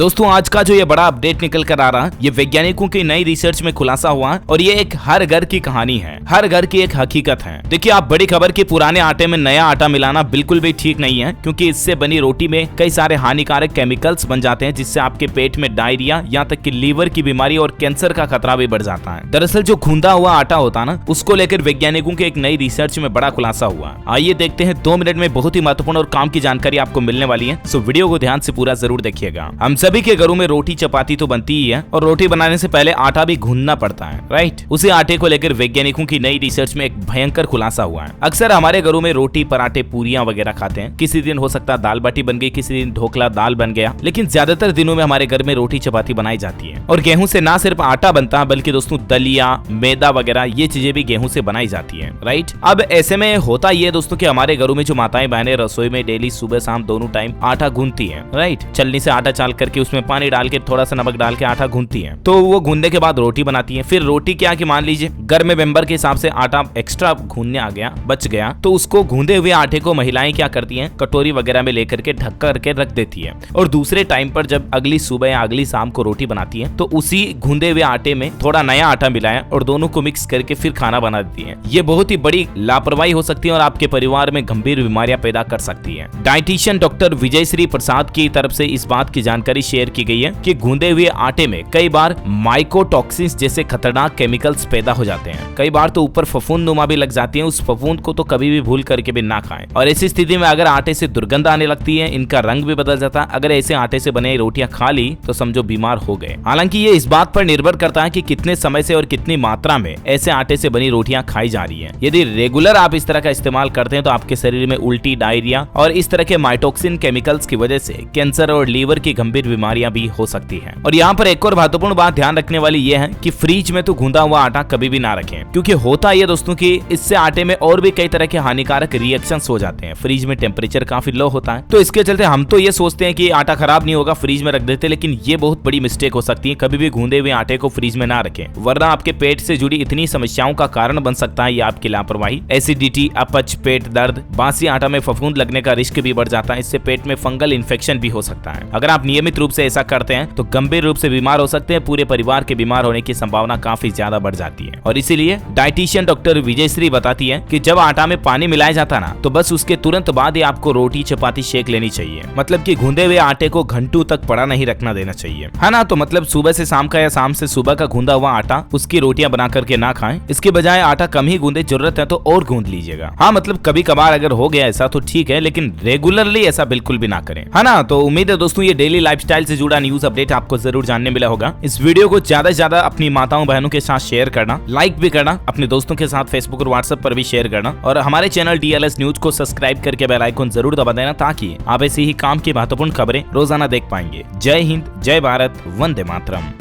दोस्तों आज का जो ये बड़ा अपडेट निकल कर आ रहा है, ये वैज्ञानिकों की नई रिसर्च में खुलासा हुआ और ये एक हर घर की कहानी है, हर घर की एक हकीकत है। देखिए आप बड़ी खबर कि पुराने आटे में नया आटा मिलाना बिल्कुल भी ठीक नहीं है, क्योंकि इससे बनी रोटी में कई सारे हानिकारक केमिकल्स बन जाते हैं, जिससे आपके पेट में डायरिया, यहाँ तक कि लीवर की बीमारी और कैंसर का खतरा भी बढ़ जाता है। दरअसल जो गूंदा हुआ आटा होता है ना, उसको लेकर वैज्ञानिकों के एक नई रिसर्च में बड़ा खुलासा हुआ। आइए देखते हैं, 2 मिनट में बहुत ही महत्वपूर्ण और काम की जानकारी आपको मिलने वाली है, सो वीडियो को ध्यान से पूरा जरूर देखिएगा। हम सभी के घरों में रोटी चपाती तो बनती ही है, और रोटी बनाने से पहले आटा भी गूंदना पड़ता है, राइट। उसी आटे को लेकर वैज्ञानिकों की नई रिसर्च में एक भयंकर खुलासा हुआ है। अक्सर हमारे घरों में रोटी, पराठे, पूरियां वगैरह खाते हैं। किसी दिन हो सकता है दाल बाटी बन गई, किसी दिन ढोकला दाल बन गया, लेकिन ज्यादातर दिनों में हमारे घर में रोटी चपाती बनाई जाती है। और गेहूं से ना सिर्फ आटा बनता है, बल्कि दोस्तों दलिया, मैदा वगैरह ये चीजें भी गेहूं से बनाई जाती है, राइट। अब ऐसे में होता ये दोस्तों कि हमारे घरों में जो माताएं बहनें रसोई में डेली सुबह शाम दोनों टाइम आटा गूंथती है, राइट। छलनी से आटा चाल करके उसमें पानी डाल के थोड़ा सा नमक डाल के आटा गूंथती है, तो वो गूंदने के बाद रोटी बनाती है। फिर रोटी क्या कि मान लीजिए घर में मेंबर के हिसाब से आटा एक्स्ट्रा गूंदने आ गया, बच गया, तो उसको गूंदे हुए आटे को महिलाएं क्या करती हैं, कटोरी वगैरह में लेकर के ढक करके रख देती है। और दूसरे टाइम पर जब अगली सुबह या अगली शाम को रोटी बनाती है, तो उसी गूंदे हुए आटे में थोड़ा नया आटा मिलाया और दोनों को मिक्स करके फिर खाना बना देती है। ये बहुत ही बड़ी लापरवाही हो सकती है और आपके परिवार में गंभीर बीमारियां पैदा कर सकती है। डाइटिशियन डॉक्टर विजय श्री प्रसाद की तरफ से इस बात की जानकारी शेयर की गई है कि गूंदे हुए आटे में कई बार माइकोटॉक्सिन्स जैसे खतरनाक केमिकल्स पैदा हो जाते हैं। कई बार तो ऊपर फफूंद नुमा भी लग जाती है। उस फफूंद को तो कभी भी भूल करके भी ना खाएं। और ऐसी स्थिति में अगर आटे से दुर्गंध आने लगती है, इनका रंग भी बदल जाता है। अगर ऐसे आटे से बने रोटियां खा ली तो समझो बीमार हो गए। हालांकि ये इस बात पर निर्भर करता है कि कितने समय से और कितनी मात्रा में ऐसे आटे से बनी रोटियां खाई जा रही है। यदि रेगुलर आप इस तरह का इस्तेमाल करते हैं तो आपके शरीर में उल्टी, डायरिया और इस तरह के माइटोक्सिन केमिकल्स की वजह से कैंसर और लीवर की गंभीर बीमारियां भी हो सकती है। और यहाँ पर एक और महत्वपूर्ण बात ध्यान रखने वाली ये है कि फ्रिज में तो गूंदा हुआ आटा कभी भी ना रखें, क्योंकि होता ये दोस्तों कि इससे आटे में और भी कई तरह के हानिकारक रिएक्शंस हो जाते हैं। फ्रिज में टेम्परेचर काफी लो होता है, तो इसके चलते हम तो ये सोचते हैं कि आटा खराब नहीं होगा, फ्रिज में रख देते, लेकिन ये बहुत बड़ी मिस्टेक हो सकती है। कभी भी गूंदे हुए आटे को फ्रिज में ना रखें, वरना आपके पेट से जुड़ी इतनी समस्याओं का कारण बन सकता है ये आपकी लापरवाही। एसिडिटी, अपच, पेट दर्द, बासी आटा में फफूंद लगने का रिस्क भी बढ़ जाता है। इससे पेट में फंगल इन्फेक्शन भी हो सकता है। अगर आप नियमित रूप से ऐसा करते हैं तो गंभीर रूप से बीमार हो सकते हैं। पूरे परिवार के बीमार होने की संभावना काफी ज्यादा बढ़ जाती है। और इसीलिए डाइटिशियन डॉक्टर विजय श्री बताती है कि जब आटा में पानी मिलाया जाता है ना, तो बस उसके तुरंत बाद ही आपको रोटी चपाती शेक लेनी चाहिए। मतलब कि गूंदे हुए आटे को घंटों तक पड़ा नहीं रखना देना चाहिए, है ना। तो मतलब सुबह से शाम का या शाम से सुबह का गूंदा हुआ आटा, उसकी रोटियां बना करके ना खाएं। इसके बजाय आटा कम ही गूंदे, जरूरत है तो और गूंद लीजिएगा। हाँ मतलब कभी कभार अगर हो गया ऐसा तो ठीक है, लेकिन रेगुलरली ऐसा बिल्कुल भी ना करें, है ना। तो उम्मीद है दोस्तों ये डेली लाइफस्टाइल से जुड़ा न्यूज अपडेट आपको जरूर जानने मिला होगा। इस वीडियो को ज्यादा से ज्यादा अपनी माताओं बहनों के साथ शेयर करना, लाइक भी करना, अपने दोस्तों के साथ फेसबुक और व्हाट्सएप पर भी शेयर करना, और हमारे चैनल DLS न्यूज को सब्सक्राइब करके बेल आइकन जरूर दबा देना, ताकि आप ऐसी ही काम की महत्वपूर्ण खबरें रोजाना देख पाएंगे। जय हिंद, जय भारत, वंदे मातरम।